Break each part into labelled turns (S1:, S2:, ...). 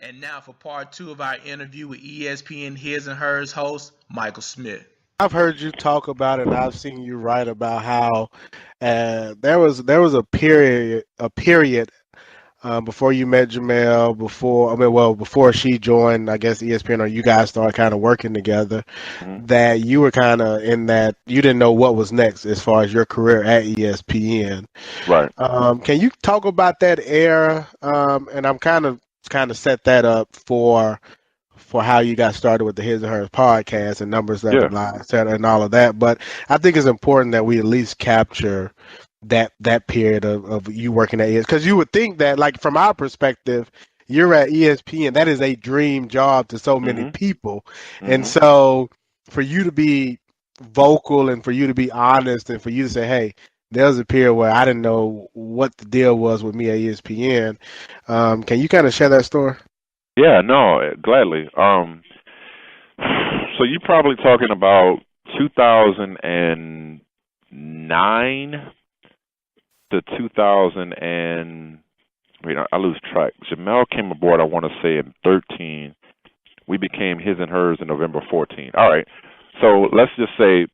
S1: And now for part two of our interview with ESPN His and Hers host, Michael Smith.
S2: I've heard you talk about it, and I've seen you write about how there was a period before you met Jamel, before she joined, I guess ESPN or you guys started kind of working together,
S3: Mhm.
S2: that you were kind of in that you didn't know what was next as far as your career at ESPN.
S3: Right.
S2: Can you talk about that era? And I'm kind of set that up for how you got started with the His and Hers podcast and numbers that the
S3: Yeah.
S2: line, et cetera, and all of that. But I think it's important that we at least capture that period of you working at ESPN, because you would think that, like, from our perspective, you're at ESPN. That is a dream job to so many
S3: Mhm.
S2: people, and
S3: Mhm.
S2: so for you to be vocal and for you to be honest and for you to say, "Hey, there was a period where I didn't know what the deal was with me at ESPN." Can you kind of share that story?
S3: Yeah. No. Gladly. So you're probably talking about 2009 to 2000 and wait, I lose track. Jamel came aboard. I want to say in 13. We became His and Hers in November 14. All right. So let's say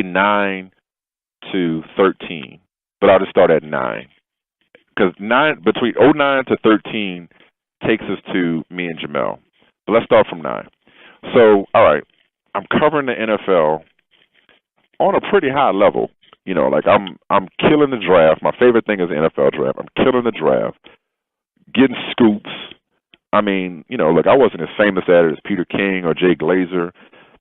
S3: 9 to 13, but I'll just start at 9 because between '09 to 13 takes us to me and Jamel. But let's start from 9. So all right, I'm covering the NFL on a pretty high level. Like I'm killing the draft. My favorite thing is the NFL draft. I'm killing the draft, getting scoops. I mean, look, I wasn't as famous at it as Peter King or Jay Glazer,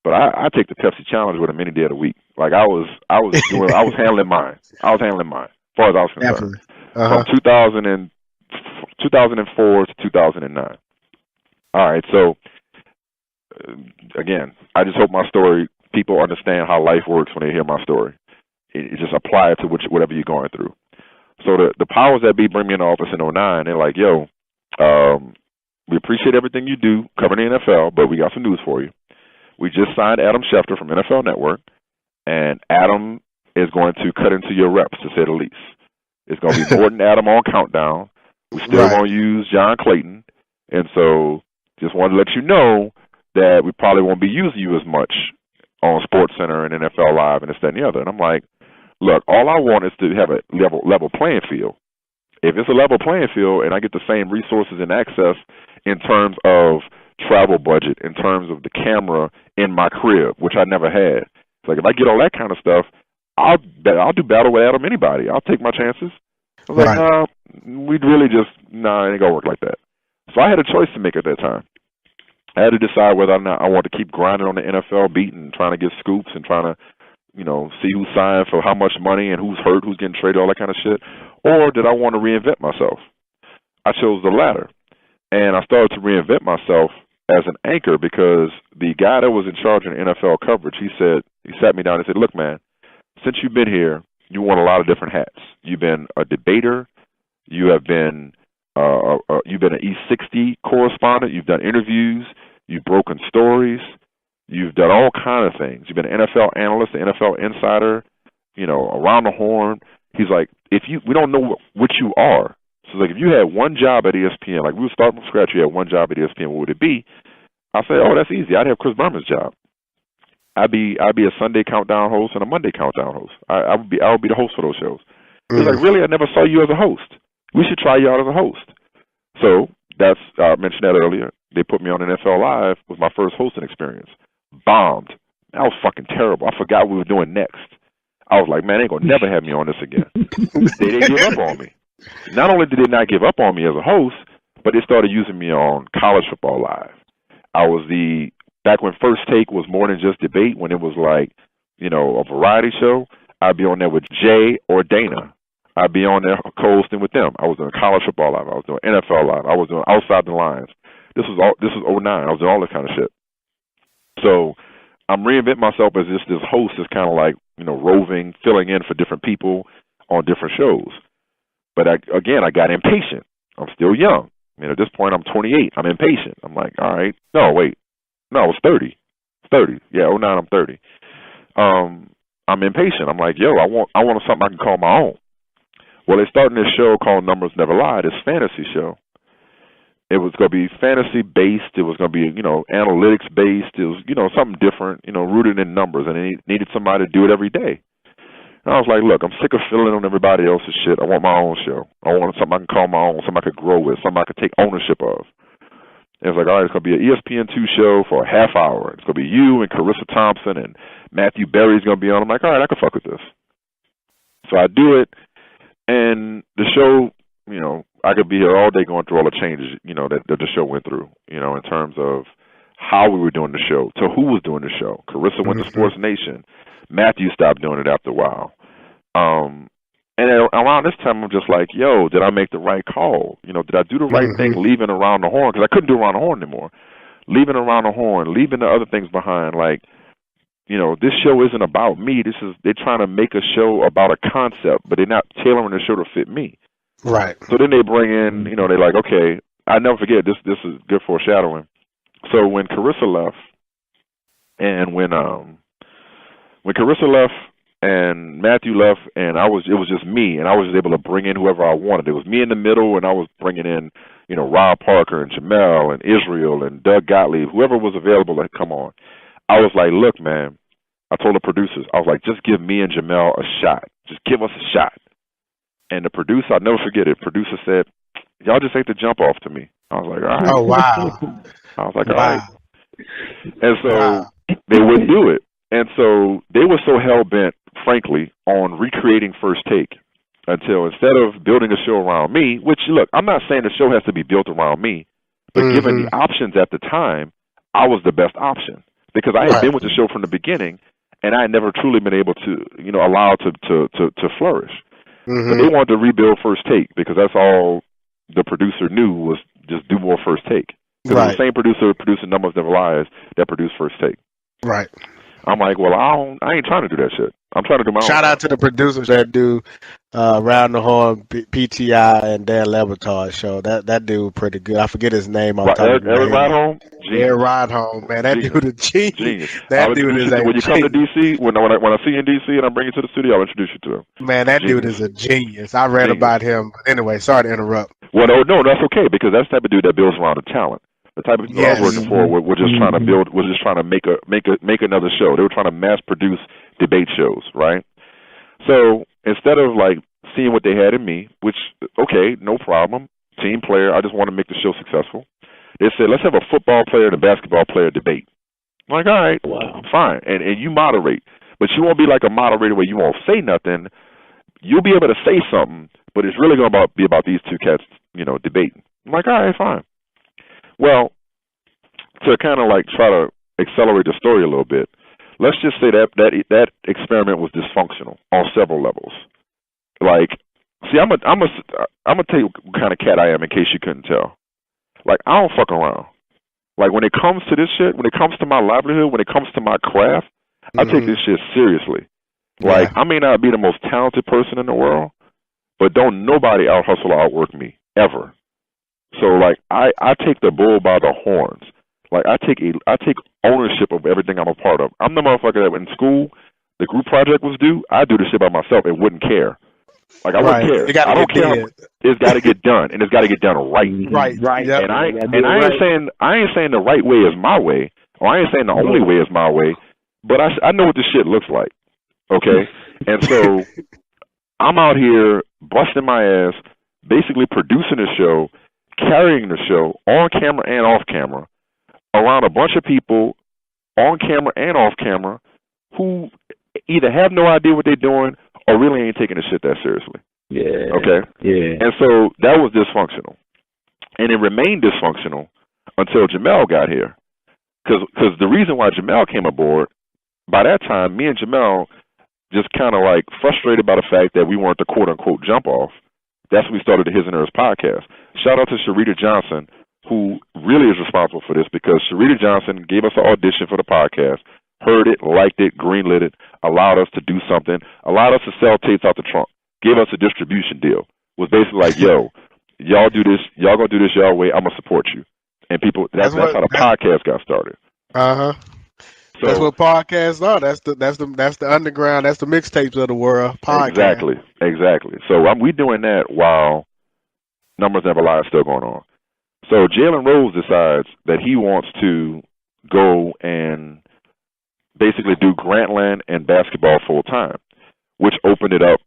S3: but I take the Pepsi challenge with him any day of the week. Like I was handling mine. I was handling mine, as far as I was concerned,
S2: Definitely. Uh
S3: from
S2: huh.
S3: 2004 to 2009. All right, so uh, again, I just hope my story people understand how life works when they hear my story. It just apply it to whatever you're going through. So the powers that be bring me in the office in '09. They're like, yo, we appreciate everything you do covering the NFL, but we got some news for you. We just signed Adam Schefter from NFL Network, and Adam is going to cut into your reps, to say the least. It's going to be more than Adam on Countdown. We still
S2: Right.
S3: going to use John Clayton, and so just wanted to let you know that we probably won't be using you as much on Sports Center and NFL Live and this, that, and the other. And I'm like, look, all I want is to have a level playing field. If it's a level playing field and I get the same resources and access in terms of travel budget, in terms of the camera in my crib, which I never had. It's like if I get all that kind of stuff, I'll do battle with Adam anybody. I'll take my chances. I was like,
S2: Right.
S3: nah, we'd really just it ain't gonna work like that. So I had a choice to make at that time. I had to decide whether or not I want to keep grinding on the NFL beat and trying to get scoops and trying to see who's signed for how much money and who's hurt, who's getting traded, all that kind of shit, or did I want to reinvent myself? I chose the latter. And I started to reinvent myself as an anchor because the guy that was in charge of NFL coverage, he sat me down and said, look, man, since you've been here, you wore a lot of different hats. You've been a debater. You have been you've been an E60 correspondent. You've done interviews. You've broken stories. You've done all kind of things. You've been an NFL analyst, an NFL insider, around the horn. He's like, we don't know what you are. So like, if you had one job at ESPN, like we would start from scratch, you had one job at ESPN, what would it be? I say, oh, that's easy. I'd have Chris Berman's job. I'd be a Sunday countdown host and a Monday countdown host. I would be the host for those shows. He's like,
S2: Mm.
S3: really? I never saw you as a host. We should try you out as a host. So that's I mentioned that earlier. They put me on NFL Live with my first hosting experience. Bombed. That was fucking terrible. I forgot what we were doing next. I was like, man, they ain't gonna never have me on this again. They didn't give up on me. Not only did they not give up on me as a host, but they started using me on College Football Live. I was back when First Take was more than just debate, when it was like, a variety show. I'd be on there with Jay or Dana. I'd be on there co-hosting with them. I was doing College Football Live. I was doing NFL Live. I was doing Outside the Lines. This was '09. I was doing all this kind of shit. So I'm reinventing myself as this host is kind of like, roving, filling in for different people on different shows. But again, I got impatient. I'm still young. At this point, I'm 28. I'm impatient. I'm like, all right, no, wait, no, I was 30. 30. Yeah, '09, I'm 30. I'm impatient. I'm like, yo, I want something I can call my own. Well, they're starting this show called Numbers Never Lie, this fantasy show. It was going to be fantasy based. It was going to be, analytics based. It was, something different, rooted in numbers, and it needed somebody to do it every day. And I was like, look, I'm sick of filling on everybody else's shit. I want my own show. I want something I can call my own, something I could grow with, something I could take ownership of. And it's like, all right, it's going to be an ESPN2 show for a half hour. It's going to be you and Carissa Thompson and Matthew Berry's going to be on. I'm like, all right, I can fuck with this. So I do it, and the show, I could be here all day going through all the changes, that the show went through, in terms of how we were doing the show, to who was doing the show. Carissa went to Sports Nation. Matthew stopped doing it after a while. And around this time, I'm just like, yo, did I make the right call? Did I do the right thing leaving Around the Horn? Because I couldn't do Around the Horn anymore. Leaving Around the Horn, leaving the other things behind. Like, this show isn't about me. They're trying to make a show about a concept, but they're not tailoring the show to fit me.
S2: Right.
S3: So then they bring in, they're like, okay, I never forget, this is good foreshadowing. So when Carissa left, and when Carissa left, and Matthew left, and it was just me, and I was just able to bring in whoever I wanted. It was me in the middle, and I was bringing in, Rob Parker and Jamel and Israel and Doug Gottlieb, whoever was available to come on. I was like, look, man, I told the producers, I was like, just give me and Jamel a shot. Just give us a shot. And the producer, I'll never forget it, producer said, y'all just ain't the jump off to me. I was like, all right.
S2: Oh, wow.
S3: I was like, all right. And so they wouldn't do it. And so they were so hell-bent, frankly, on recreating First Take until instead of building a show around me, which, look, I'm not saying the show has to be built around me, but given the options at the time, I was the best option because I had been with the show from the beginning, and I had never truly been able to, allow to flourish. But they wanted to rebuild First Take because that's all the producer knew was just do more First Take. Because it was the same producer producing Numbers Never Lies that produced First Take.
S2: Right.
S3: I'm like, well, I ain't trying to do that shit. I'm trying to do my own.
S2: Shout out to the producers that do Round the Horn, PTI, and Dan Levitar's show. That dude pretty good. I forget his name.
S3: Eric Ride-Home?
S2: Eric Ride-Home, man. That dude is genius. That dude is
S3: when you come to DC, when I see you in DC and I bring you to the studio, I'll introduce you to him.
S2: Man, that dude is a genius. I read about him. Anyway, sorry to interrupt.
S3: Well, no, that's okay because that's the type of dude that builds around the talent. The type of people I was working for were just trying to build, was just trying to make another show. They were trying to mass produce debate shows, right? So instead of like seeing what they had in me, which okay, no problem, team player, I just want to make the show successful. They said let's have a football player and a basketball player debate. I'm like, all right, fine, and you moderate, but you won't be like a moderator where you won't say nothing. You'll be able to say something, but it's really going to be about these two cats, debating. I'm like, all right, fine. Well, to kind of like try to accelerate the story a little bit, let's just say that experiment was dysfunctional on several levels. Like, see, I'm gonna tell you what kind of cat I am in case you couldn't tell. Like, I don't fuck around. Like, when it comes to this shit, when it comes to my livelihood, when it comes to my craft, I take this shit seriously. Like, I may not be the most talented person in the world, but don't nobody out hustle or outwork me ever. So like I take the bull by the horns. Like I take ownership of everything I'm a part of. I'm the motherfucker that in school the group project was due. I do the shit by myself and wouldn't care. Like I wouldn't care. I don't care. It's got to get done, and it's got to get done right.
S2: Right. Yep.
S3: And I ain't saying the right way is my way, or I ain't saying the only way is my way. But I know what this shit looks like. Okay, and so I'm out here busting my ass, basically producing the show, carrying the show on camera and off camera around a bunch of people on camera and off camera who either have no idea what they're doing or really ain't taking the shit that seriously.
S4: Yeah.
S3: Okay?
S4: Yeah.
S3: And so that was dysfunctional. And it remained dysfunctional until Jamel got here. Because the reason why Jamel came aboard, by that time, me and Jamel just kind of like frustrated by the fact that we weren't the quote-unquote jump-off. That's when we started the His and Hers podcast. Shout out to Sharita Johnson, who really is responsible for this because Sharita Johnson gave us an audition for the podcast, heard it, liked it, greenlit it, allowed us to do something, allowed us to sell tapes out the trunk, gave us a distribution deal. Was basically like, yo, y'all do this, y'all gonna do this y'all way, I'm gonna support you. And people, that's how the podcast got started.
S2: So, that's what podcasts are. That's the underground. That's the mixtapes of the world. Podcast.
S3: Exactly. So we doing that while Numbers Never Lie is still going on. So Jalen Rose decides that he wants to go and basically do Grantland and basketball full time, which opened up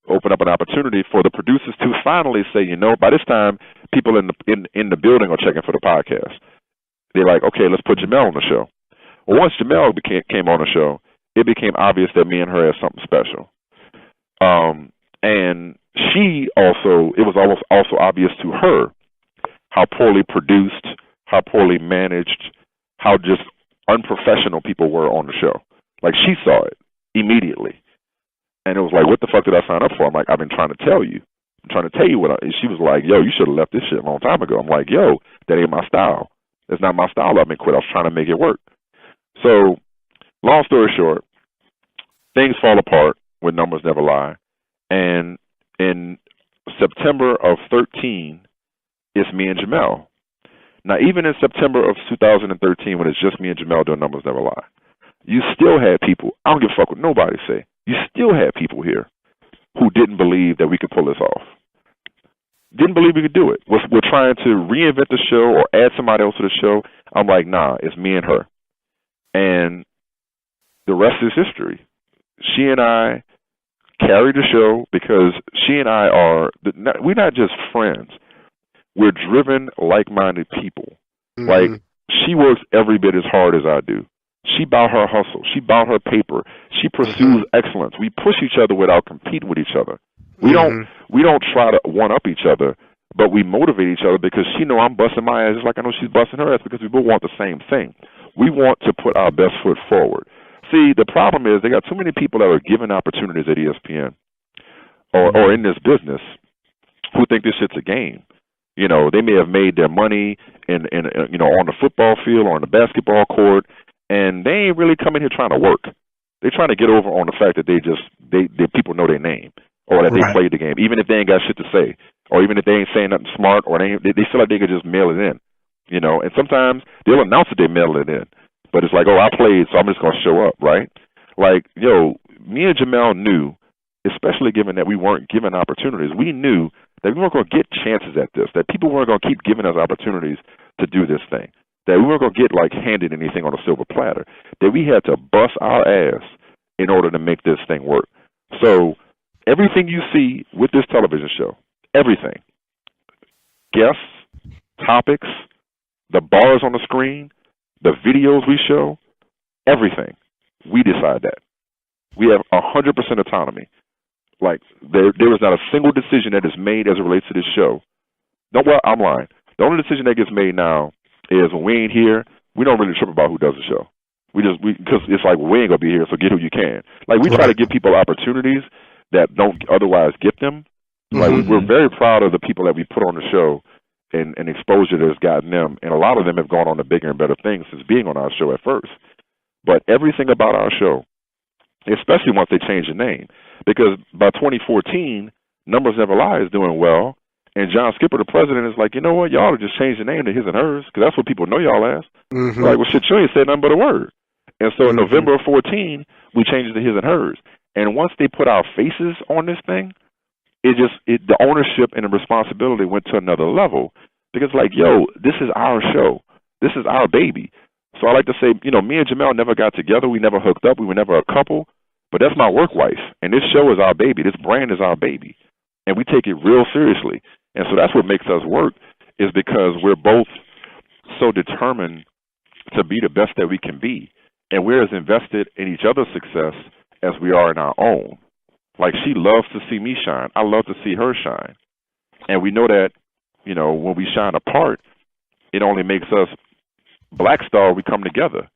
S3: an opportunity for the producers to finally say, by this time people in the building are checking for the podcast. They're like, okay, let's put Jamel on the show. Well, once Jamel came on the show, it became obvious that me and her had something special. And it was almost also obvious to her how poorly produced, how poorly managed, how just unprofessional people were on the show. Like, she saw it immediately. And it was like, what the fuck did I sign up for? I'm like, I've been trying to tell you. I'm trying to tell you and she was like, yo, you should have left this shit a long time ago. I'm like, yo, that ain't my style. It's not my style. I've been quit. I was trying to make it work. So, long story short, things fall apart when numbers never lie. And in September of 2013, it's me and Jamel. Now, even in September of 2013, when it's just me and Jamel doing Numbers Never Lie, you still had people, I don't give a fuck what nobody say, you still had people here who didn't believe that we could pull this off. Didn't believe we could do it. We're trying to reinvent the show or add somebody else to the show. I'm like, nah, it's me and her. And the rest is history. She and I carry the show because she and I we're not just friends. We're driven, like-minded people. Mm-hmm. Like, she works every bit as hard as I do. She about her hustle. She about her paper. She pursues excellence. We push each other without competing with each other. We don't try to one-up each other, but we motivate each other because she know I'm busting my ass just like I know she's busting her ass because we both want the same thing. We want to put our best foot forward. See, the problem is they got too many people that are given opportunities at ESPN or in this business who think this shit's a game. They may have made their money in on the football field or on the basketball court, and they ain't really coming here trying to work. They're trying to get over on the fact that they people know their name or that they played the game, even if they ain't got shit to say, or even if they ain't saying nothing smart, or they feel like they could just mail it in. And sometimes they'll announce that they mail it in, but it's like, oh, I played, so I'm just gonna show up, right? Like, me and Jamel knew, especially given that we weren't given opportunities, we knew that we weren't going to get chances at this, that people weren't going to keep giving us opportunities to do this thing, that we weren't going to get, handed anything on a silver platter, that we had to bust our ass in order to make this thing work. So everything you see with this television show, everything, guests, topics, the bars on the screen, the videos we show, everything, we decide that. We have 100% autonomy. Like, there is not a single decision that is made as it relates to this show. No, well, I'm lying. The only decision that gets made now is when we ain't here, we don't really trip about who does the show. Because it's like, we ain't going to be here, so get who you can. Like, we try to give people opportunities that don't otherwise get them. Like, we're very proud of the people that we put on the show and exposure that has gotten them. And a lot of them have gone on to bigger and better things since being on our show at first. But everything about our show, especially once they changed the name, because by 2014, Numbers Never Lie is doing well, and John Skipper, the president, is like, you know what, y'all ought to just change the name to His and Hers, because that's what people know y'all as. Like, well, shit, you ain't said nothing but a word. And so in November of 14, we changed it to His and Hers. And once they put our faces on this thing, the ownership and the responsibility went to another level, because like, yo, this is our show. This is our baby. So I like to say, me and Jamel never got together. We never hooked up. We were never a couple. But that's my work wife. And this show is our baby. This brand is our baby. And we take it real seriously. And so that's what makes us work, is because we're both so determined to be the best that we can be. And we're as invested in each other's success as we are in our own. Like, she loves to see me shine. I love to see her shine. And we know that, when we shine apart, it only makes us Black Star, we come together.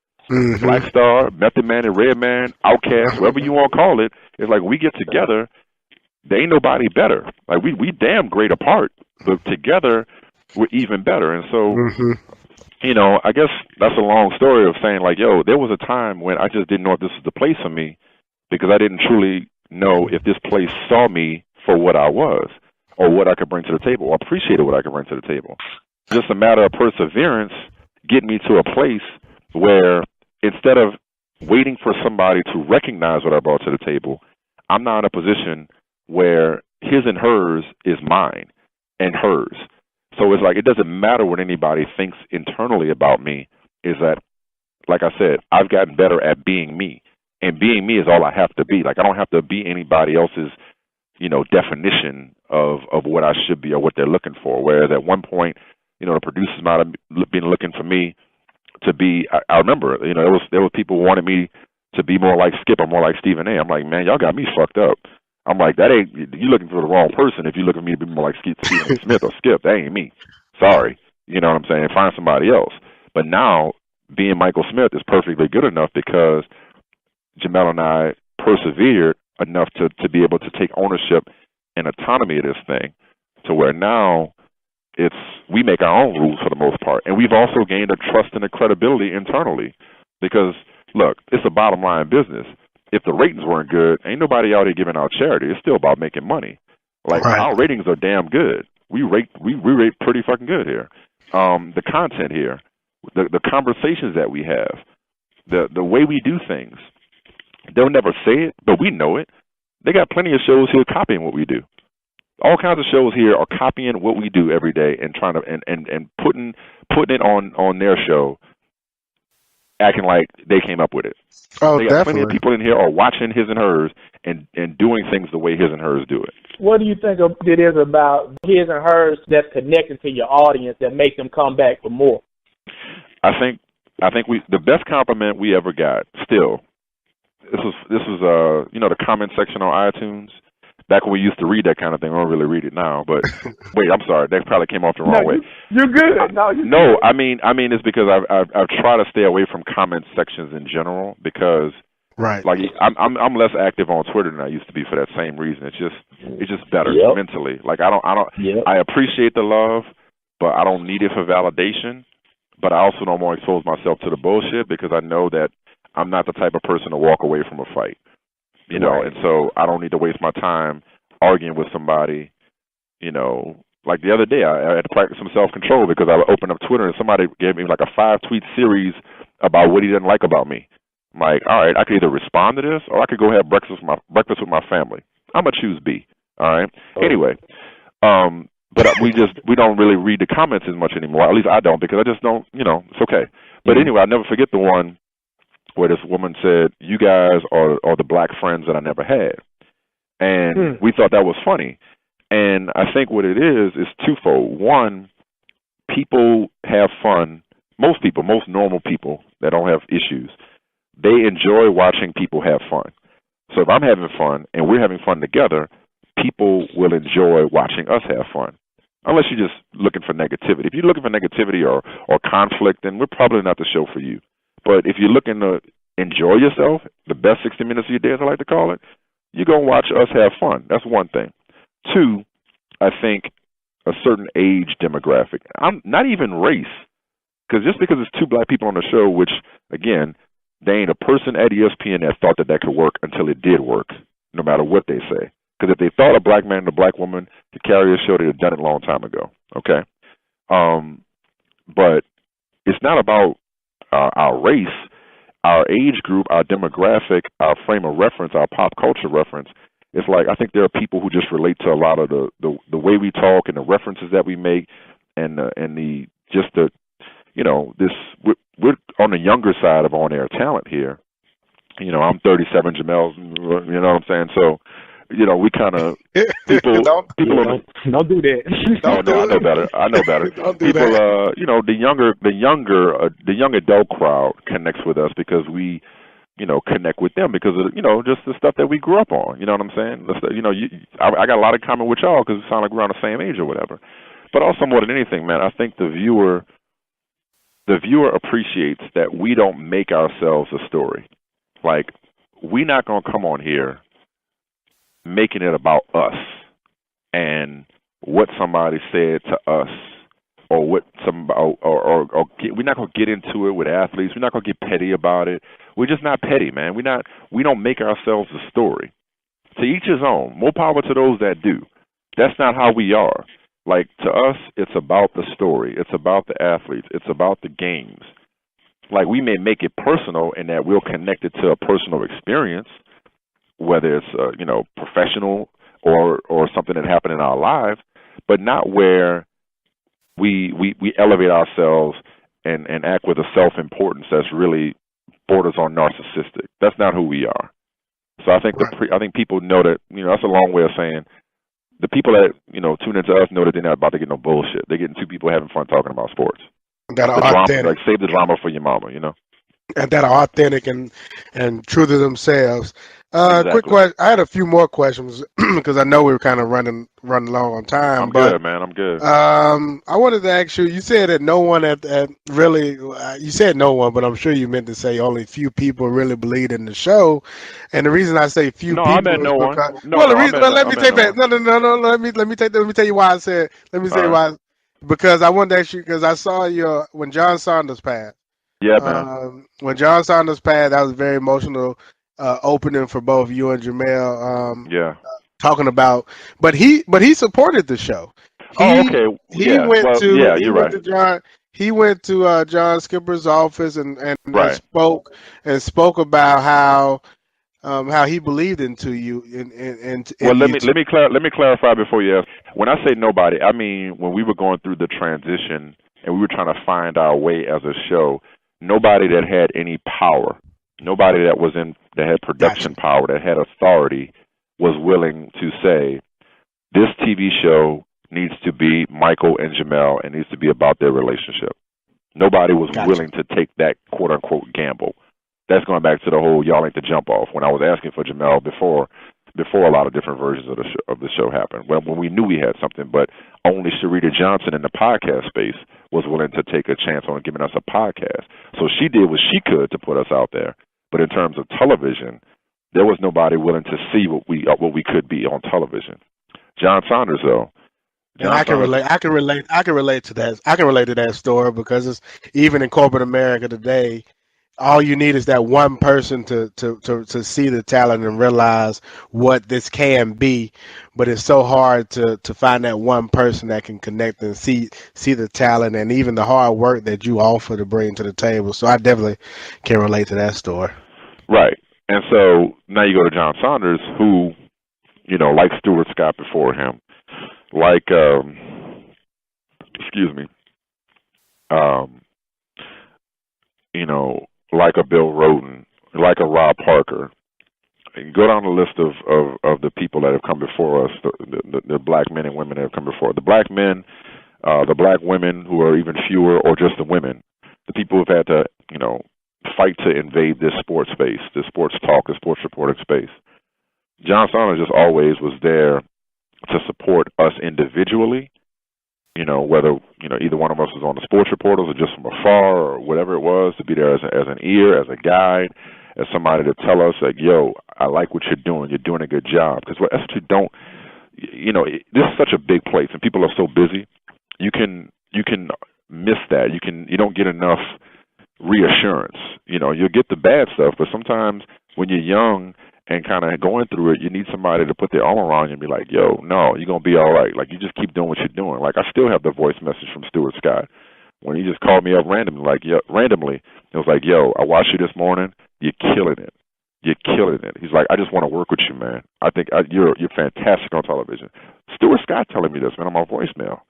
S3: Black Star, Method Man and Redman, Outkast, whatever you want to call it, it's like we get together, there ain't nobody better. Like, we damn great apart, but together, we're even better. And so, I guess that's a long story of saying, like, yo, there was a time when I just didn't know if this was the place for me, because I didn't truly know if this place saw me for what I was, or what I could bring to the table, or appreciated what I could bring to the table. Just a matter of perseverance getting me to a place where, instead of waiting for somebody to recognize what I brought to the table, I'm now in a position where His and Hers is mine and hers. So it's like it doesn't matter what anybody thinks internally about me. Is that, like I said, I've gotten better at being me, and being me is all I have to be. Like I don't have to be anybody else's, definition of what I should be or what they're looking for. Whereas at one point, the producers might have been looking for me to be. I remember, there were people who wanted me to be more like Skip or more like Stephen A. I'm like, man, y'all got me fucked up. I'm like, that ain't, you looking for the wrong person if you looking for me to be more like Stephen Smith or Skip. That ain't me. Sorry. You know what I'm saying? Find somebody else. But now, being Michael Smith is perfectly good enough because Jamel and I persevered enough to be able to take ownership and autonomy of this thing to where now we make our own rules for the most part. And we've also gained a trust and a credibility internally because, look, it's a bottom line business. If the ratings weren't good, ain't nobody out here giving out charity. It's still about making money. Like, right. Our ratings are damn good. We rate pretty fucking good here. The content here, the conversations that we have, the way we do things. They'll never say it, but we know it. They got plenty of shows here copying what we do. All kinds of shows here are copying what we do every day and trying to and putting it on their show, acting like they came up with it.
S2: Oh,
S3: they got
S2: definitely.
S3: Plenty of people in here are watching His and Hers and doing things the way His and Hers do it.
S4: What do you think it is about His and Hers that's connected to your audience that makes them come back for more?
S3: I think the best compliment we ever got still. This was the comment section on iTunes. Back when we used to read that kind of thing, we don't really read it now. But wait, I'm sorry, that probably came off the wrong way.
S4: You're good.
S3: No, I mean it's because I've tried to stay away from comment sections in general because
S2: right,
S3: like I'm less active on Twitter than I used to be for that same reason. It's just better mentally. Like I don't I appreciate the love, but I don't need it for validation. But I also don't want to expose myself to the bullshit because I know that I'm not the type of person to walk away from a fight.
S2: Right.
S3: And so I don't need to waste my time arguing with somebody, like the other day I had to practice some self-control because I opened up Twitter and somebody gave me like a 5-tweet series about what he didn't like about me. I'm like, all right, I could either respond to this or I could go have breakfast with my family. I'm going to choose B. All right. Oh. Anyway, but we don't really read the comments as much anymore. At least I don't because I just don't, it's okay. But anyway, I'll never forget the one where this woman said, you guys are the black friends that I never had. And we thought that was funny. And I think what it is twofold. One, people have fun. Most normal people that don't have issues, they enjoy watching people have fun. So if I'm having fun and we're having fun together, people will enjoy watching us have fun. Unless you're just looking for negativity. If you're looking for negativity or conflict, then we're probably not the show for you. But if you're looking to enjoy yourself, the best 60 minutes of your day, as I like to call it, you're going to watch us have fun. That's one thing. Two, I think a certain age demographic. I'm not even race, because just because it's two black people on the show, which, again, there ain't a person at ESPN that thought that could work until it did work, no matter what they say. Because if they thought a black man and a black woman could carry a show, they'd have done it a long time ago, okay? But it's not about our race, our age group, our demographic, our frame of reference, our pop culture reference. It's like I think there are people who just relate to a lot of the way we talk and the references that we make, and we're on the younger side of on-air talent here. I'm 37, Jamel. You know what I'm saying? So. We kind of people.
S4: Don't do that.
S3: I know better.
S2: Don't do
S3: people,
S2: that.
S3: the young adult crowd connects with us because we, connect with them because of just the stuff that we grew up on. You know what I'm saying? I got a lot in common with y'all because we sound like we're around the same age or whatever. But also more than anything, man, I think the viewer appreciates that we don't make ourselves a story. Like we're not gonna come on here making it about us and what somebody said to us, or what we're not gonna get into it with athletes. We're not gonna get petty about it. We're just not petty, man. We don't make ourselves a story. To each his own. More power to those that do. That's not how we are. Like to us, it's about the story. It's about the athletes. It's about the games. Like we may make it personal in that we'll connect it to a personal experience, whether it's professional or something that happened in our lives, but not where we elevate ourselves and act with a self-importance that's really borders on narcissistic. That's not who we are. So I think I think people know that, that's a long way of saying the people that, tune into us know that they're not about to get no bullshit. They're getting two people having fun talking about sports.
S2: That are
S3: drama,
S2: authentic.
S3: like save the drama for your mama,
S2: And that are authentic and true to themselves.
S3: Exactly.
S2: Quick question. I had a few more questions because I know we were kind of running long on time.
S3: I'm good, man. I'm good.
S2: I wanted to ask you. You said that no one at really. You said no one, but I'm sure you meant to say only few people really believed in the show. And the reason I say few people
S3: I meant no one.
S2: Let me take that. No. Let me take that. Let me tell you why I said. Let me say why. Because I wanted to ask you because I saw when John Saunders passed.
S3: Yeah, man.
S2: When John Saunders passed, that was very emotional opening for both you and Jamel.
S3: Yeah.
S2: Talking about, but he supported the show.
S3: Okay.
S2: He went to John Skipper's office and spoke about how he believed into you.
S3: Let me clarify before you ask. When I say nobody, I mean when we were going through the transition and we were trying to find our way as a show. Nobody that had any power, nobody that had production power, that had authority, was willing to say, this TV show needs to be Michael and Jamel and needs to be about their relationship. Nobody was willing to take that quote-unquote gamble. That's going back to the whole y'all ain't the jump off. When I was asking for Jamel before a lot of different versions of the show happened, when we knew we had something, but only Sharita Johnson in the podcast space was willing to take a chance on giving us a podcast. So she did what she could to put us out there. But in terms of television, there was nobody willing to see what we could be on television. John Saunders, though.
S2: I can relate to that. I can relate to that story because it's even in corporate America today. All you need is that one person to see the talent and realize what this can be, but it's so hard to find that one person that can connect and see the talent and even the hard work that you offer to bring to the table. So I definitely can relate to that story.
S3: Right. And so now you go to John Saunders, who, like Stuart Scott before him, like, like a Bill Roden, like a Rob Parker. Go down the list of the people that have come before us, the black men and women that have come before. The black men, the black women who are even fewer, or just the women, the people who've had to, fight to invade this sports space, this sports talk, this sports reporting space. John Saunders just always was there to support us individually, whether, either one of us was on the sports reporters or just from afar or whatever it was, to be there as an ear, as a guide, as somebody to tell us, like, yo, I like what you're doing a good job. Because that's what you don't, this is such a big place and people are so busy, you can miss that. You don't get enough reassurance. You'll get the bad stuff, but sometimes when you're young and kind of going through it, you need somebody to put their arm around you and be like, yo, no, you're going to be all right. Like, you just keep doing what you're doing. Like, I still have the voice message from Stuart Scott when he just called me up randomly. It was like, yo, I watched you this morning. You're killing it. You're killing it. He's like, I just want to work with you, man. I think you're fantastic on television. Stuart Scott telling me this, man, on my voicemail.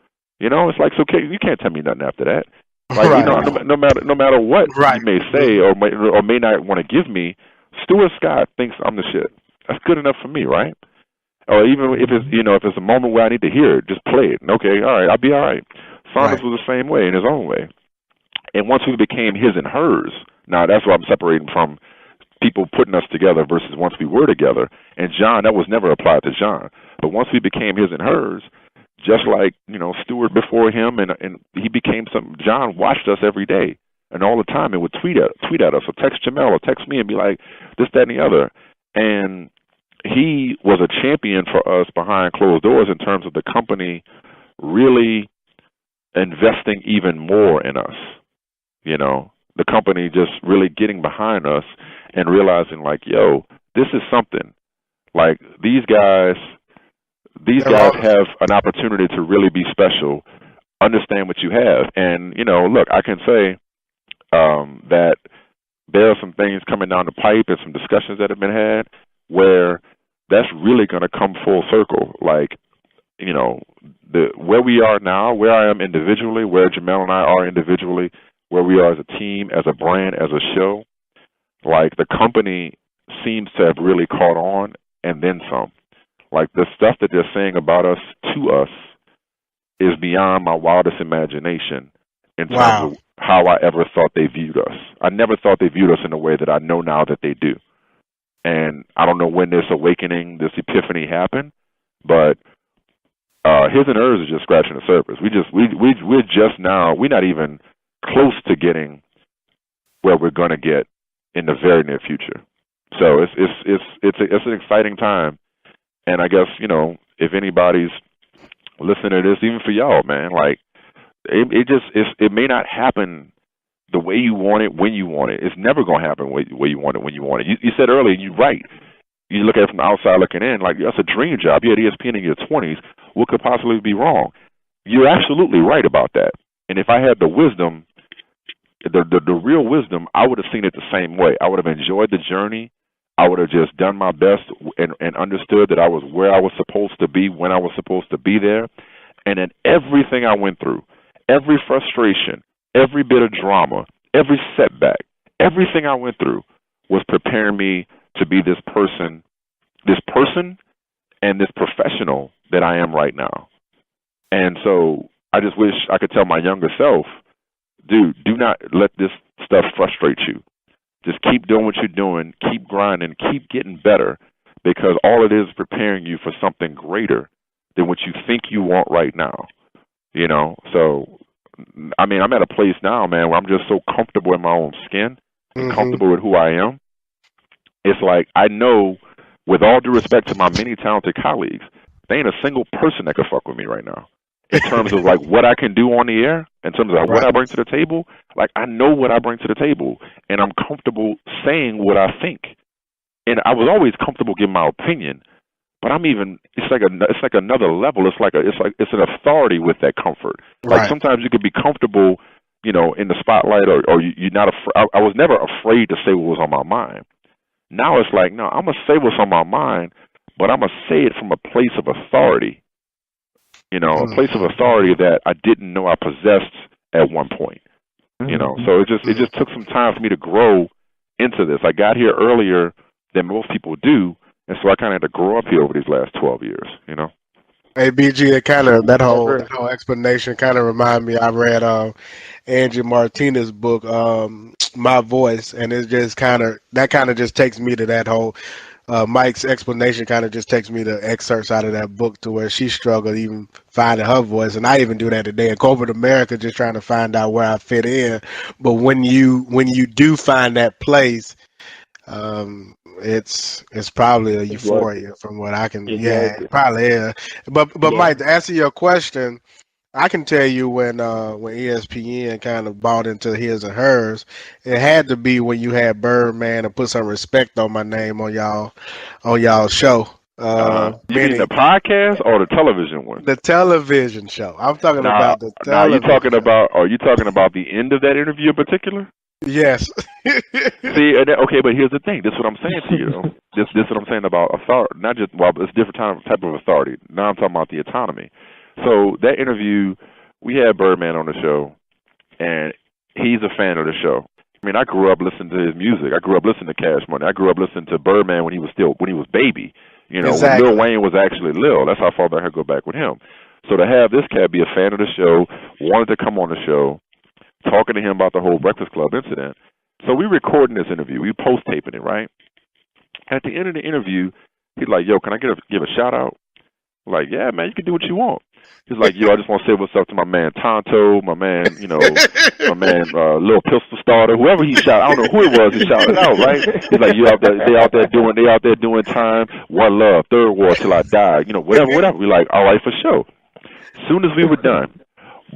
S3: It's like, so you can't tell me nothing after that. Like, no matter what you may say or may not want to give me, Stuart Scott thinks I'm the shit. That's good enough for me, right? Or even if it's a moment where I need to hear it, just play it. Okay, all right, I'll be all right. Saunders was the same way in his own way. And once we became his and hers, now that's what I'm separating from people putting us together versus once we were together. And John, that was never applied to John. But once we became his and hers, just like, Stuart before him, and he became John watched us every day and all the time and would tweet at us or text Jamel or text me and be like, this, that, and the other. And he was a champion for us behind closed doors in terms of the company really investing even more in us. The company just really getting behind us and realizing, like, yo, this is something. Like, these guys have an opportunity to really be special, understand what you have. And, look, I can say that there are some things coming down the pipe and some discussions that have been had where that's really going to come full circle. Like, where we are now, where I am individually, where Jamel and I are individually, where we are as a team, as a brand, as a show, like the company seems to have really caught on and then some. Like the stuff that they're saying about us to us is beyond my wildest imagination in terms of how I ever thought they viewed us. I never thought they viewed us in the way that I know now that they do. And I don't know when this awakening, this epiphany happened, but his and hers is just scratching the surface. We're just now, we're not even close to getting where we're going to get in the very near future. So it's an exciting time. And I guess, if anybody's listening to this, even for y'all, man, like it may not happen the way you want it when you want it. It's never going to happen the way you want it when you want it. You said earlier, and you're right. You look at it from the outside looking in, like that's a dream job. You had ESPN in your 20s. What could possibly be wrong? You're absolutely right about that. And if I had the wisdom, the real wisdom, I would have seen it the same way. I would have enjoyed the journey. I would have just done my best and understood that I was where I was supposed to be when I was supposed to be there. And then everything I went through, every frustration, every bit of drama, every setback, everything I went through was preparing me to be this person and this professional that I am right now. And so I just wish I could tell my younger self, dude, do not let this stuff frustrate you. Just keep doing what you're doing, keep grinding, keep getting better, because all it is preparing you for something greater than what you think you want right now. So, I mean, I'm at a place now, man, where I'm just so comfortable in my own skin and comfortable with who I am. It's like I know, with all due respect to my many talented colleagues, there ain't a single person that could fuck with me right now. In terms of like what I can do on the air, in terms of what I bring to the table, like I know what I bring to the table, and I'm comfortable saying what I think. And I was always comfortable giving my opinion, but it's like another level. It's an authority with that comfort. Like sometimes you could be comfortable, in the spotlight, or you're not. I was never afraid to say what was on my mind. Now it's like, no, I'm gonna say what's on my mind, but I'm gonna say it from a place of authority. A place of authority that I didn't know I possessed at one point. So it just took some time for me to grow into this. I got here earlier than most people do, and so I kind of had to grow up here over these last 12 years.
S2: Hey, BG, that whole explanation kind of reminded me. I read Angie Martinez's book, My Voice, and it just kind of just takes me to that whole. Mike's explanation kind of just takes me to excerpts out of that book to where she struggled even finding her voice, and I even do that today in corporate America, just trying to find out where I fit in. But when you do find that place, it's probably a euphoria from what I can. Yeah, it probably is. But Mike, to answer your question, I can tell you when ESPN kind of bought into his and hers, it had to be when you had Birdman and put some respect on my name on y'all show.
S3: You mean the podcast or the television one?
S2: The television show. I'm talking about the television.
S3: Are you talking about the end of that interview in particular?
S2: Yes.
S3: See, okay, but here's the thing. This is what I'm saying to you. This is what I'm saying about authority. Not just, it's a different type of authority. Now I'm talking about the autonomy. So that interview, we had Birdman on the show, and he's a fan of the show. I mean, I grew up listening to his music. I grew up listening to Cash Money. I grew up listening to Birdman when he was baby.
S2: Exactly.
S3: When Lil Wayne was actually Lil. That's how far back I go back with him. So to have this cat be a fan of the show, wanted to come on the show, talking to him about the whole Breakfast Club incident. So we recording this interview. We post-taping it, right? At the end of the interview, he's like, yo, can I give a shout-out? I'm like, yeah, man, you can do what you want. He's like, yo, I just want to say what's up to my man Tonto, my man, my man Little Pistol Starter, whoever he shot. I don't know who it was he shouted out, right? He's like, they out there doing time, one love, third war till I die, whatever. We're like, all right, for sure. As soon as we were done,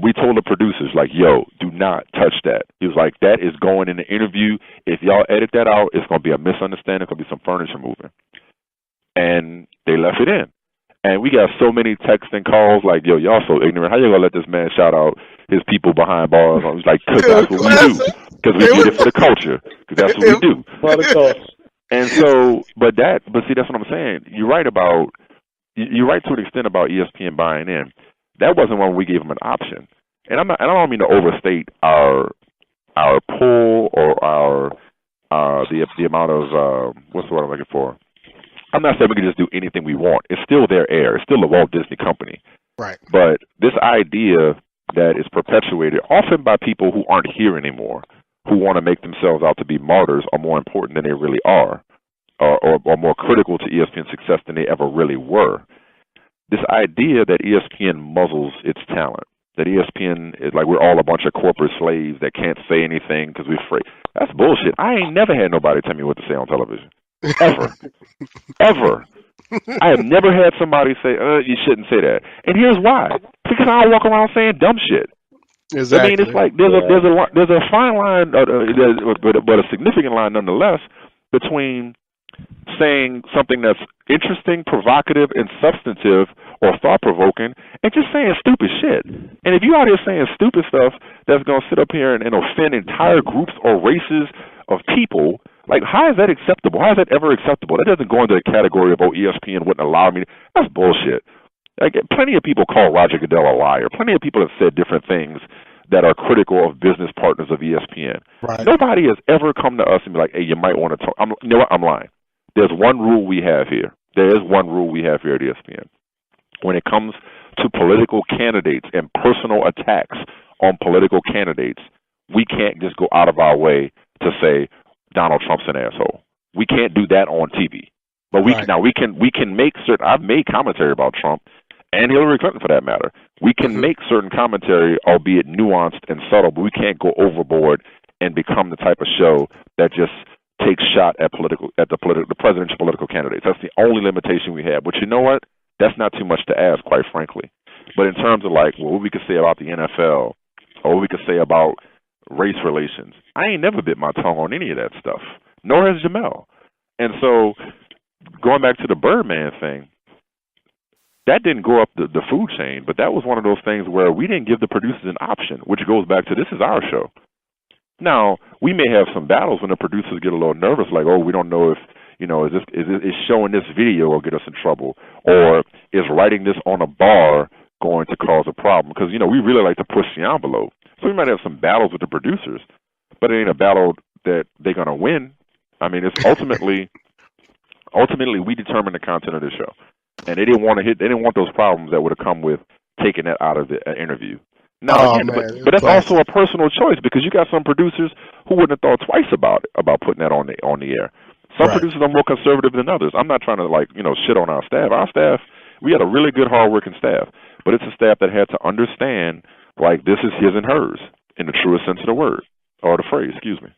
S3: we told the producers, like, yo, do not touch that. He was like, that is going in the interview. If y'all edit that out, it's going to be a misunderstanding. It's going to be some furniture moving. And they left it in. And we got so many texts and calls like, yo, y'all so ignorant. How you going to let this man shout out his people behind bars? I was like, because that's what we do. Because we did it for the culture. Because that's what we do. And so, but see, that's what I'm saying. You're right about, you're right to an extent about ESPN buying in. That wasn't when we gave them an option. And I don't mean to overstate our pull or our the amount of what's the word I'm looking for. I'm not saying we can just do anything we want. It's still their air. It's still a Walt Disney company.
S2: Right.
S3: But this idea that is perpetuated often by people who aren't here anymore, who want to make themselves out to be martyrs, are more important than they really are, or more critical to ESPN's success than they ever really were. This idea that ESPN muzzles its talent, that ESPN is like we're all a bunch of corporate slaves that can't say anything because we're afraid. That's bullshit. I ain't never had nobody tell me what to say on television. Ever. Ever. I have never had somebody say, you shouldn't say that. And here's why. Because I don't walk around saying dumb shit.
S2: Exactly.
S3: I mean, it's like there's a fine line, but a significant line nonetheless, between saying something that's interesting, provocative, and substantive or thought-provoking, and just saying stupid shit. And if you out here saying stupid stuff that's going to sit up here and offend entire groups or races of people, like, how is that acceptable? How is that ever acceptable? That doesn't go into the category of, ESPN wouldn't allow me. That's bullshit. Like, plenty of people call Roger Goodell a liar. Plenty of people have said different things that are critical of business partners of ESPN.
S2: Right.
S3: Nobody has ever come to us and be like, hey, you might want to talk. You know what? I'm lying. There's one rule we have here. There is one rule we have here at ESPN. When it comes to political candidates and personal attacks on political candidates, we can't just go out of our way to say Donald Trump's an asshole. We can't do that on TV. But we can make certain. I've made commentary about Trump and Hillary Clinton for that matter. We can make certain commentary, albeit nuanced and subtle, but we can't go overboard and become the type of show that just takes shot at the presidential political candidates. That's the only limitation we have. But you know what? That's not too much to ask, quite frankly. But in terms of like what we could say about the NFL or what we could say about race relations, I ain't never bit my tongue on any of that stuff, nor has Jamel. And so going back to the Birdman thing, that didn't go up the food chain, but that was one of those things where we didn't give the producers an option, which goes back to this is our show. Now, we may have some battles when the producers get a little nervous, like, oh, we don't know if, is showing this video will get us in trouble, or is writing this on a bar going to cause a problem? Because, we really like to push the envelope. So we might have some battles with the producers, but it ain't a battle that they're going to win. I mean, it's ultimately we determine the content of the show. And they didn't want those problems that would have come with taking that out of the interview. Now, but that's also a personal choice because you got some producers who wouldn't have thought twice about putting that on the air. Some producers are more conservative than others. I'm not trying to shit on our staff. Our staff, we had a really good, hardworking staff, but it's a staff that had to understand like this is his and hers in the truest sense of the word or the phrase. Excuse me.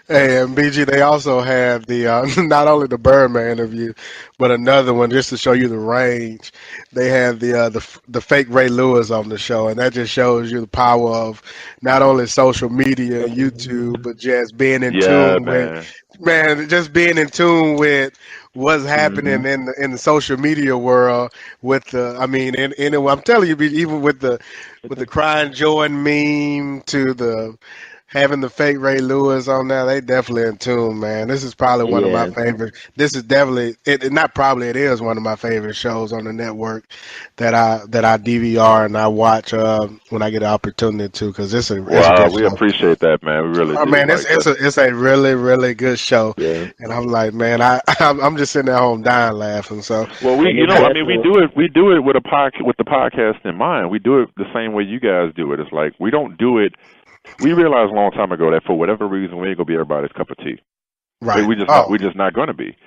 S2: Hey, and BG, they also have the not only the Birdman interview, but another one just to show you the range. They have the fake Ray Lewis on the show, and that just shows you the power of not only social media and YouTube, but just being in tune with just being in tune with what's happening in the social media world. With I'm telling you, even with the crying Jordan meme to the having the fake Ray Lewis on there, they definitely in tune, man. This is probably one of my favorite. This is definitely it is one of my favorite shows on the network that I DVR and I watch when I get an opportunity to, because it's a good
S3: we
S2: show.
S3: Appreciate that, man. We really do.
S2: Man, it's a really, really good show. Yeah. And I'm like, man, I'm just sitting at home dying laughing. So
S3: we do it with with the podcast in mind. We do it the same way you guys do it. It's like we don't do it. We realized a long time ago that for whatever reason we ain't gonna be everybody's cup of tea. Right. We're just not gonna be.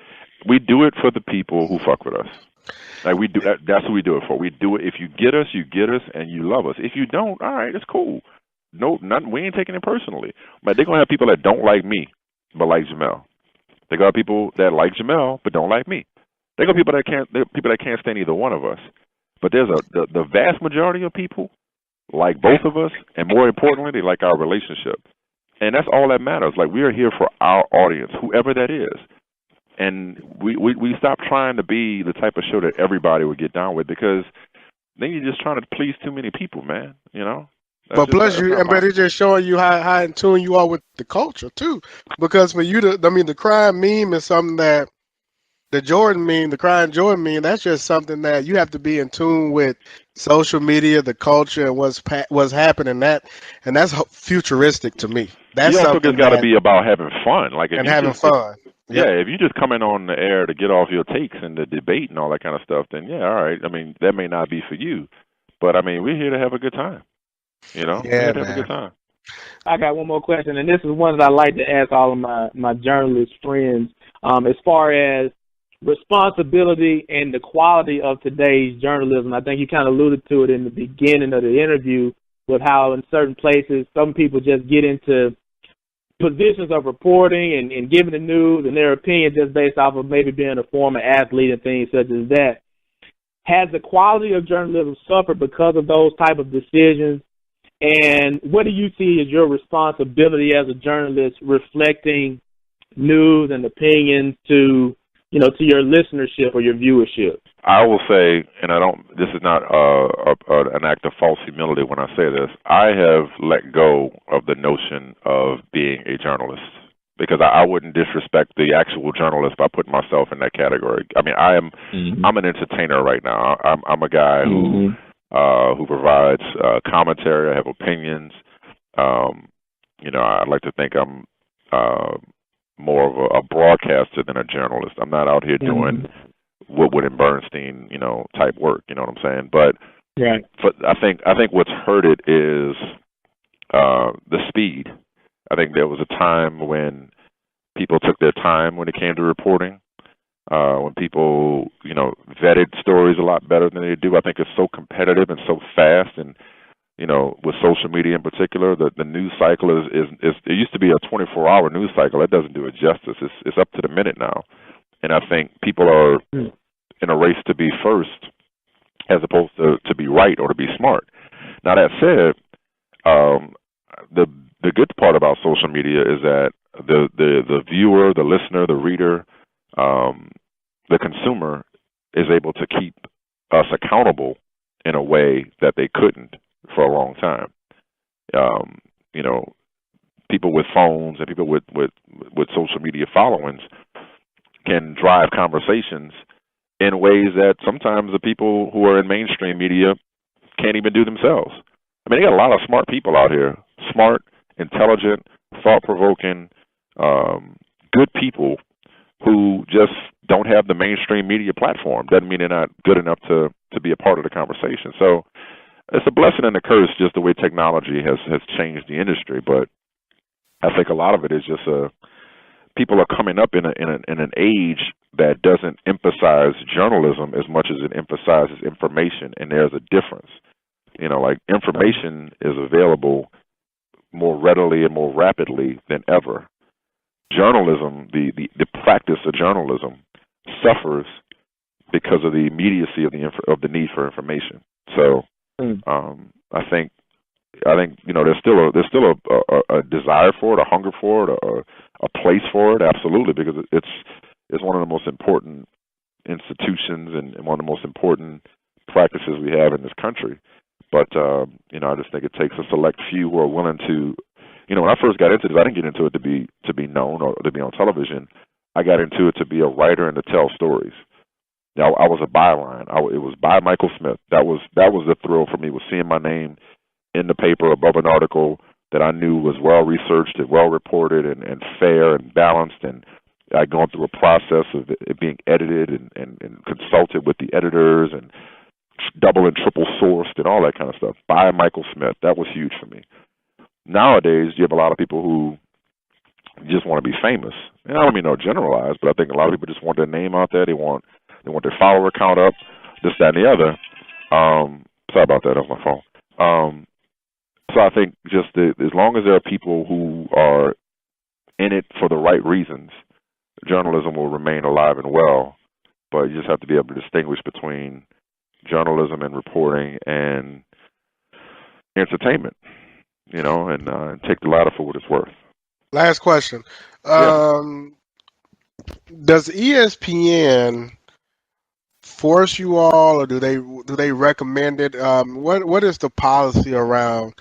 S3: We do it for the people who fuck with us. Like we do. That's what we do it for. We do it. If you get us, and you love us. If you don't, all right, it's cool. No, we ain't taking it personally. But they're gonna have people that don't like me, but like Jamel. They got people that like Jamel but don't like me. They got people that can't stand either one of us. But there's the vast majority of people like both of us, and more importantly, they like our relationship. And that's all that matters. Like, we are here for our audience, whoever that is. And we stop trying to be the type of show that everybody would get down with, because then you're just trying to please too many people, man,
S2: But plus, it's just showing you how in tune you are with the culture, too. Because for you the crime meme is something that the Jordan meme, the crying Jordan meme, that's just something that you have to be in tune with social media, the culture, and what's happening. And that's futuristic to me. That's
S3: You also just
S2: something
S3: got to
S2: that
S3: be about having fun. Like if
S2: and
S3: you
S2: having
S3: just
S2: fun. Yep.
S3: yeah, if you just coming on the air to get off your takes and the debate and all that kind of stuff, then yeah, all right. I mean, that may not be for you, but I mean, we're here to have a good time. You know, we're
S2: Yeah,
S3: here to have a
S2: man.
S3: good time.
S4: I got one more question, and this is one that I like to ask all of my journalist friends. As far as responsibility and the quality of today's journalism, I think you kind of alluded to it in the beginning of the interview with how in certain places some people just get into positions of reporting and giving the news and their opinion just based off of maybe being a former athlete and things such as that. Has the quality of journalism suffered because of those type of decisions? And what do you see as your responsibility as a journalist reflecting news and opinions to your listenership or your viewership?
S3: I will say, and I don't. This is not an act of false humility when I say this. I have let go of the notion of being a journalist because I wouldn't disrespect the actual journalist by putting myself in that category. I mean, I'm an entertainer right now. I'm a guy who provides commentary. I have opinions. I like to think I'm more of a broadcaster than a journalist. I'm not out here doing Woodward and Bernstein, type work. You know what I'm saying? But
S4: right.
S3: I think what's hurt it is the speed. I think there was a time when people took their time when it came to reporting. When people, vetted stories a lot better than they do. I think it's so competitive and so fast, and with social media in particular, the news cycle is it used to be a 24-hour news cycle. That doesn't do it justice. It's up to the minute now, and I think people are in a race to be first as opposed to be right or to be smart. Now that said, the good part about social media is that the viewer, the listener, the reader, the consumer is able to keep us accountable in a way that they couldn't for a long time. People with phones and people with social media followings can drive conversations in ways that sometimes the people who are in mainstream media can't even do themselves. I mean, they got a lot of smart people out here, smart, intelligent, thought-provoking, good people who just don't have the mainstream media platform. Doesn't mean they're not good enough to be a part of the conversation. So it's a blessing and a curse just the way technology has changed the industry. But I think a lot of it is just people are coming up in an age that doesn't emphasize journalism as much as it emphasizes information, and there's a difference. Like information is available more readily and more rapidly than ever. Journalism, the practice of journalism, suffers because of the immediacy of the need for information. So I think there's still a desire for it, a hunger for it, a place for it, absolutely, because it's one of the most important institutions and one of the most important practices we have in this country. But I just think it takes a select few who are willing to. When I first got into this, I didn't get into it to be known or to be on television. I got into it to be a writer and to tell stories. Now, I was a byline. It was by Michael Smith. That was the thrill for me, was seeing my name in the paper above an article that I knew was well researched and well reported and fair and balanced. And I'd gone through a process of it being edited and consulted with the editors and double and triple sourced and all that kind of stuff by Michael Smith. That was huge for me. Nowadays, you have a lot of people who just want to be famous. And I don't mean no generalize, but I think a lot of people just want their name out there. They want their follower count up, this, that, and the other. Sorry about that, off my phone. So I think just as long as there are people who are in it for the right reasons, journalism will remain alive and well. But you just have to be able to distinguish between journalism and reporting and entertainment, and take the latter for what it's worth.
S2: Last question.
S3: Yeah.
S2: Does ESPN force you all, or do they recommend it? What is the policy around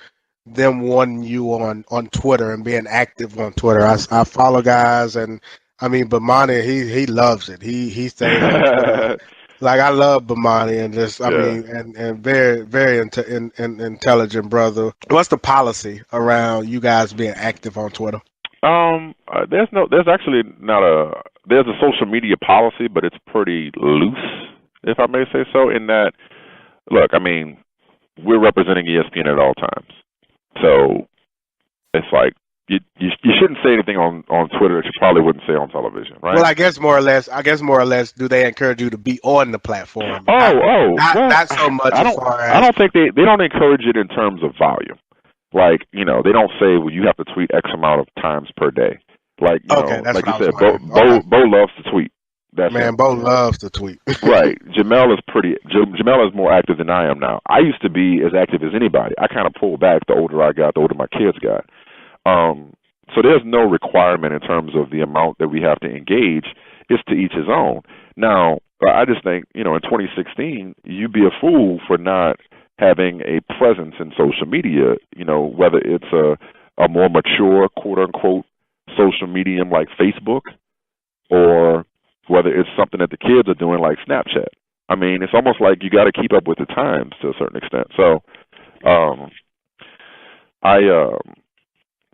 S2: them wanting you on Twitter and being active on Twitter? I follow guys, and I mean, Bomani, he loves it. He stays on Twitter. Like I love Bomani and just, I
S3: Yeah.
S2: mean, and very very intelligent brother. What's the policy around you guys being active on Twitter?
S3: There's actually not there's a social media policy, but it's pretty loose, if I may say so. In that, look, I mean, we're representing ESPN at all times, so it's like you shouldn't say anything on Twitter that you probably wouldn't say on television, right?
S2: Well, I guess more or less, do they encourage you to be on the platform?
S3: Well,
S2: Not so much
S3: I
S2: as
S3: don't.
S2: far
S3: I
S2: as
S3: don't think they don't encourage it in terms of volume. Like, you know, they don't say, well, you have to tweet X amount of times per day. Like, you
S2: okay,
S3: know,
S2: that's
S3: like
S2: what
S3: you
S2: I was
S3: said,
S2: wondering.
S3: Bo loves to tweet. That's
S2: Man,
S3: him.
S2: Bo loves to tweet.
S3: Right. Jamel is more active than I am now. I used to be as active as anybody. I kind of pulled back the older I got, the older my kids got. So there's no requirement in terms of the amount that we have to engage. It's to each his own. Now, I just think, you know, in 2016, you'd be a fool for not having a presence in social media, you know, whether it's a more mature, quote-unquote, social medium like Facebook, or whether it's something that the kids are doing like Snapchat. I mean, it's almost like you got to keep up with the times to a certain extent. So I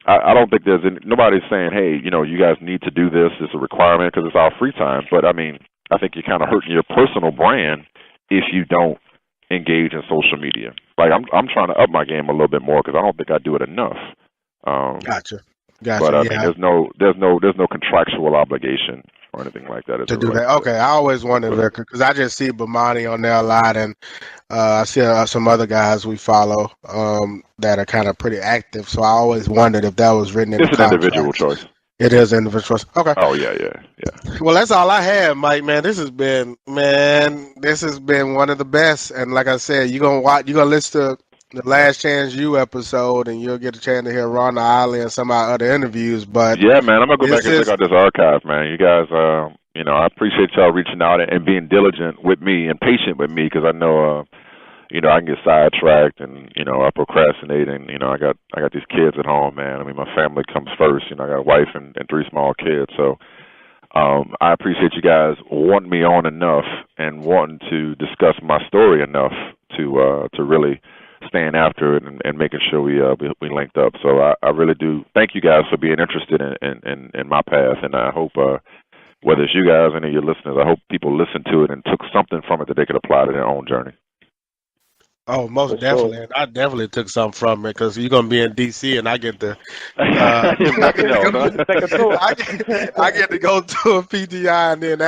S3: don't think nobody's saying, hey, you know, you guys need to do this. It's a requirement because it's our free time. But, I mean, I think you're kind of hurting your personal brand if you don't engage in social media. Like I'm trying to up my game a little bit more because I don't think I do it enough.
S2: Gotcha.
S3: But I mean, there's no contractual obligation or anything like that
S2: to do that. Okay, I always wondered because I just see Bomani on there a lot, and I see some other guys we follow that are kind of pretty active. So I always wondered if that was written in the contract.
S3: It's an individual choice.
S2: It is individual choice. Okay.
S3: Oh yeah.
S2: Well, that's all I have, Mike. Man, this has been one of the best. And like I said, you're gonna listen to the Last Chance U episode, and you'll get a chance to hear Ron Ollie and some of our other interviews. But
S3: yeah, man, I'm gonna go back and check out this archive, man. You guys, you know, I appreciate y'all reaching out and being diligent with me and patient with me because I know, you know, I can get sidetracked and you know I procrastinate, and you know I got these kids at home, man. I mean, my family comes first. You know, I got a wife and 3 small kids, so. I appreciate you guys wanting me on enough and wanting to discuss my story enough to really stand after it and making sure we linked up. So I really do thank you guys for being interested in my path, and I hope whether it's you guys or any of your listeners, I hope people listened to it and took something from it that they could apply to their own journey.
S2: Oh, most definitely.
S4: Sure.
S2: And I definitely took something from it because you're going to be in D.C. and I get to
S3: I
S2: get to go to a PTI, and then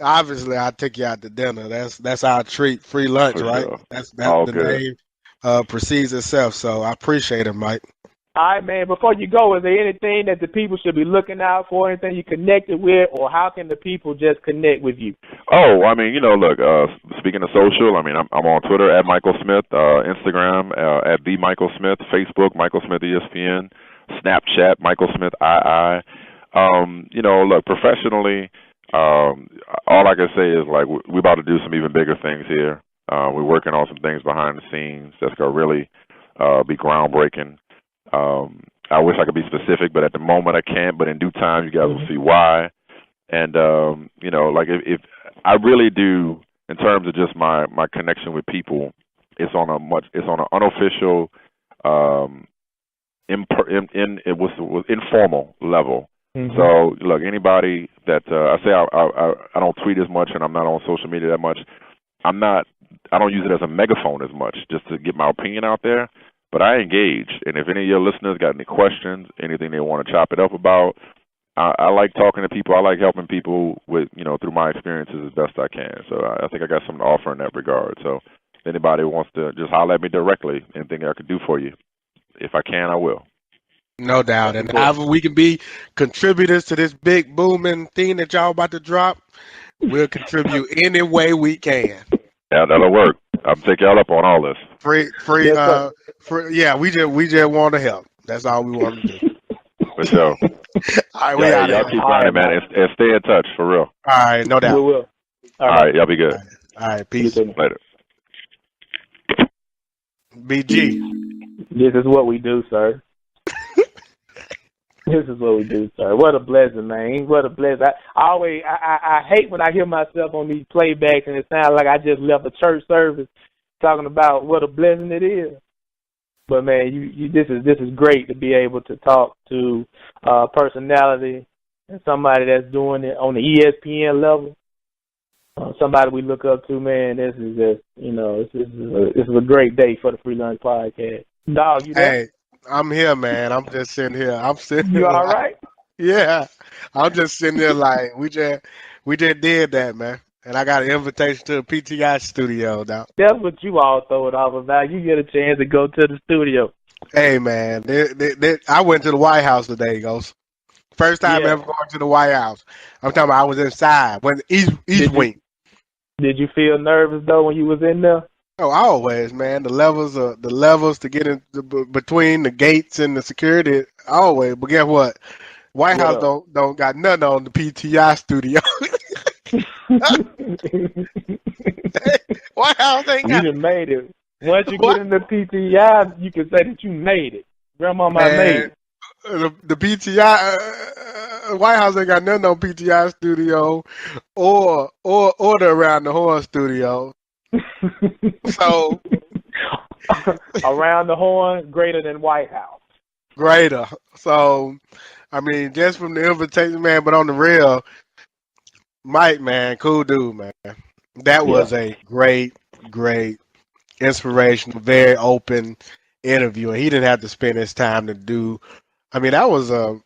S2: obviously I take you out to dinner. That's our treat, free lunch,
S3: For
S2: right?
S3: sure.
S2: That's
S3: All
S2: the
S3: good.
S2: name precedes itself. So I appreciate it, Mike.
S4: All right, man. Before you go, is there anything that the people should be looking out for? Anything you connected with, or how can the people just connect with you?
S3: Oh, I mean, you know, look. Speaking of social, I mean, I'm on Twitter at Michael Smith, Instagram at the Michael Smith, Facebook Michael Smith ESPN, Snapchat Michael Smith II. You know, look, professionally, all I can say is like we're about to do some even bigger things here. We're working on some things behind the scenes that's gonna really be groundbreaking. I wish I could be specific, but at the moment I can't. But in due time, you guys will see why. And you know, like if I really do, in terms of just my connection with people, it's on an unofficial, informal level. Mm-hmm. So look, anybody that I say I don't tweet as much and I'm not on social media that much. I don't use it as a megaphone as much, just to get my opinion out there. But I engage, and if any of your listeners got any questions, anything they want to chop it up about, I like talking to people. I like helping people with, you know, through my experiences as best I can. So I think I got something to offer in that regard. So if anybody wants to just holler at me directly, anything I could do for you, if I can, I will.
S2: No doubt. And however we can be contributors to this big booming thing that y'all about to drop, we'll contribute any way we can.
S3: Yeah, that'll work. I'll take y'all up on all this.
S2: Free. Yeah, we just want to help. That's all we want to do.
S3: For sure.
S2: All right,
S3: y'all keep running, man, and stay in touch for real.
S2: All right, no doubt.
S4: We will.
S3: All right, y'all be good.
S2: All right, peace.
S3: Later.
S2: BG.
S4: This is what we do, sir. This is what we do, sir. What a blessing, man. What a blessing. I hate when I hear myself on these playbacks and it sounds like I just left a church service talking about what a blessing it is. But man, this is great to be able to talk to personality and somebody that's doing it on the ESPN level. Somebody we look up to, man. This is just, this is a great day for the Free Lunch Podcast. Dog, you there?
S2: Hey, I'm here, man. I'm just sitting here.
S4: You all right?
S2: Yeah, I'm just sitting there like we just did that, man. And I got an invitation to the PTI studio now.
S4: That's what you all throw it off about. You get a chance to go to the studio.
S2: Hey, man, I went to the White House today, Ghost. First time ever going to the White House. I'm talking about I was inside when East Wing.
S4: Did you feel nervous though when you was in there?
S2: Oh, always, man. The levels to get in between the gates and the security, always. But guess what? White House don't got nothing on the PTI studio. White House ain't got.
S4: You done made it. Once you get in the PTI, you can say that you made it. Grandmama made it.
S2: The PTI White House ain't got nothing on PTI studio or the Around the Horn studio. So
S4: Around the Horn, greater than White House.
S2: Greater. So I mean, just from the invitation, man, but on the real, Mike, man, cool dude, man. That was a great, inspirational, very open interview, and he didn't have to spend his time to do. I mean, that was an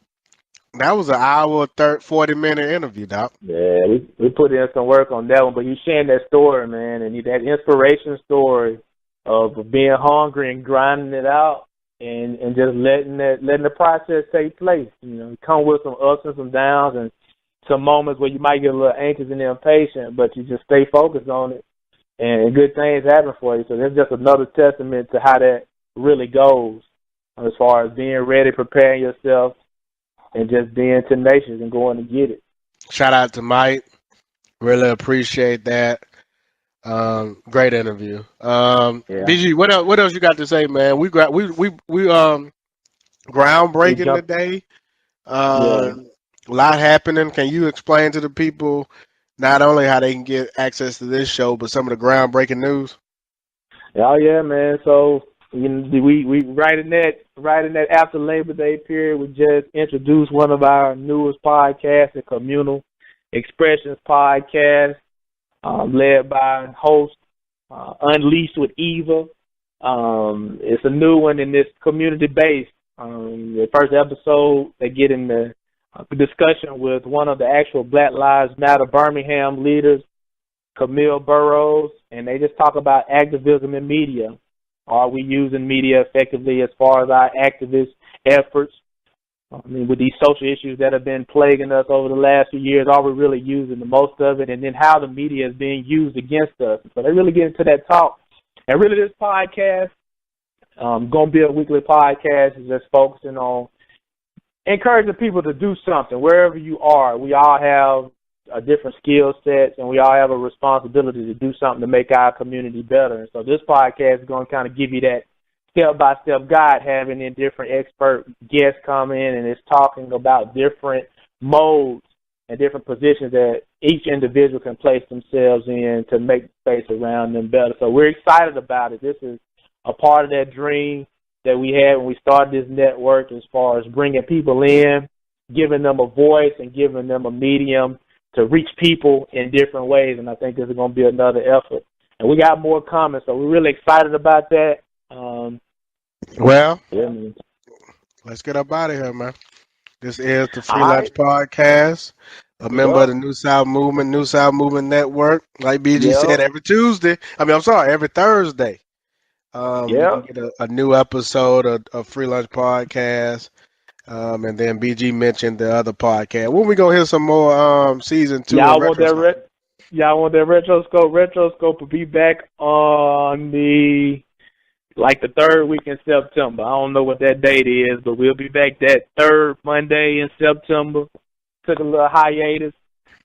S2: hour, 40-minute interview, Doc.
S4: Yeah, we put in some work on that one, but you sharing that story, man, and that inspiration story of being hungry and grinding it out, and just letting the process take place. Come with some ups and some downs, and some moments where you might get a little anxious and impatient, but you just stay focused on it, and good things happen for you. So that's just another testament to how that really goes, as far as being ready, preparing yourself, and just being tenacious and going to get it.
S2: Shout out to Mike. Really appreciate that. Great interview. BG, what else you got to say, man? We groundbreaking today. A lot happening. Can you explain to the people not only how they can get access to this show, but some of the groundbreaking news?
S4: Oh yeah, man. So we right in that after Labor Day period, we just introduced one of our newest podcasts, the Communal Expressions podcast, led by host Unleashed with Eva. It's a new one, and it's community based. The first episode, they get in the discussion with one of the actual Black Lives Matter Birmingham leaders, Camille Burrows, and they just talk about activism in media. Are we using media effectively as far as our activist efforts? I mean, with these social issues that have been plaguing us over the last few years, are we really using the most of it? And then how the media is being used against us. So they really get into that talk. And really this podcast, going to be a weekly podcast, is just focusing on encouraging people to do something wherever you are. We all have different skill sets, and we all have a responsibility to do something to make our community better. And so this podcast is going to kind of give you that step-by-step guide, having in different expert guests come in, and it's talking about different modes and different positions that each individual can place themselves in to make the space around them better. So we're excited about it. This is a part of that dream that we had when we started this network, as far as bringing people in, giving them a voice, and giving them a medium to reach people in different ways. And I think this is going to be another effort. And we got more coming, so we're really excited about that.
S2: Let's get up out of here, man. This is the Free Lunch Podcast, a member of the New South Movement Network. Like BG said, every Thursday. You can get a new episode of Free Lunch Podcast. And then BG mentioned the other podcast. When we gonna hear some more season 2?
S4: Y'all want that retroscope? Retroscope will be back on the third week in September. I don't know what that date is, but we'll be back that third Monday in September. Took a little hiatus,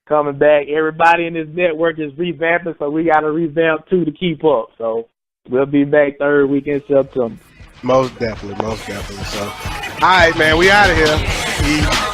S4: coming back. Everybody in this network is revamping, so we got to revamp too to keep up. So we'll be back third week in September.
S2: Most definitely. So, all right, man, we out of here.
S4: Peace.